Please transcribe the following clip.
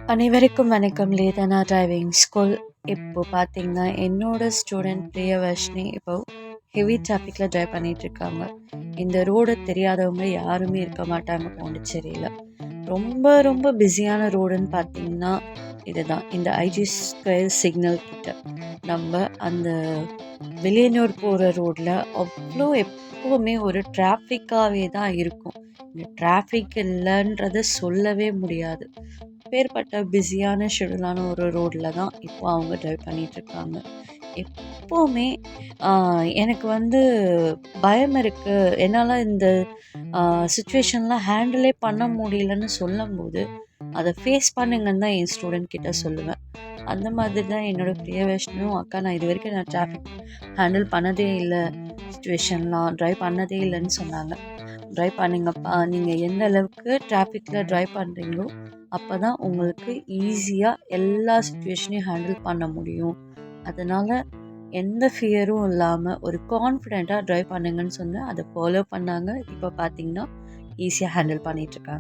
அனைவருக்கும் வணக்கம். லேதனா driving school. இப்போ பார்த்தீங்கன்னா என்னோட ஸ்டூடெண்ட் பிரியவர்ஷினி இப்போ ஹெவி டிராஃபிக்கில் ட்ரைவ் பண்ணிகிட்ருக்காங்க. இந்த ரோடு தெரியாதவங்க யாருமே இருக்க மாட்டாங்க பாண்டிச்சேரியில். ரொம்ப ரொம்ப பிஸியான ரோடுன்னு பார்த்தீங்கன்னா இதுதான், இந்த ஐஜி ஸ்கொயர் சிக்னல் கிட்ட. நம்ம அந்த வில்லியனூர் போகிற ரோட்டில் அவ்வளோ எப்போவுமே ஒரு டிராஃபிக்காகவே தான் இருக்கும். இந்த டிராஃபிக் இல்லைன்றதை சொல்லவே முடியாது. அப்பேற்பட்ட பிஸியான ஷெடியூலான ஒரு ரோட்டில் தான் இப்போ அவங்க ட்ரைவ் பண்ணிகிட்ருக்காங்க. எப்போவுமே எனக்கு பயம் இருக்குது. என்னால் இந்த சுச்சுவேஷன்லாம் ஹேண்டிலே பண்ண முடியலன்னு சொல்லும்போது அதை ஃபேஸ் பண்ணுங்கன்னு தான் என் ஸ்டூடெண்ட் கிட்ட சொல்லுவேன். அந்த மாதிரி தான் என்னோடய பிரியவர்ஷினியும், அக்கா நான் இது வரைக்கும் டிராஃபிக் ஹேண்டில் பண்ணதே இல்லை, சுச்சுவேஷன்லாம் ட்ரைவ் பண்ணதே இல்லைன்னு சொன்னாங்க. ட்ரைவ் பண்ணுங்கப்பா, நீங்கள் எந்த அளவுக்கு டிராஃபிக்கில் ட்ரைவ் பண்ணுறீங்களோ அப்போ தான் உங்களுக்கு ஈஸியாக எல்லா சுச்சுவேஷனையும் ஹேண்டில் பண்ண முடியும். அதனால் எந்த ஃபியரும் இல்லாமல் ஒரு கான்ஃபிடெண்ட்டாக ட்ரைவ் பண்ணுங்கன்னு சொன்னேன். அதை ஃபாலோ பண்ணாங்க. இப்போ பார்த்தீங்கன்னா ஈஸியாக ஹேண்டில் பண்ணிகிட்ருக்காங்க.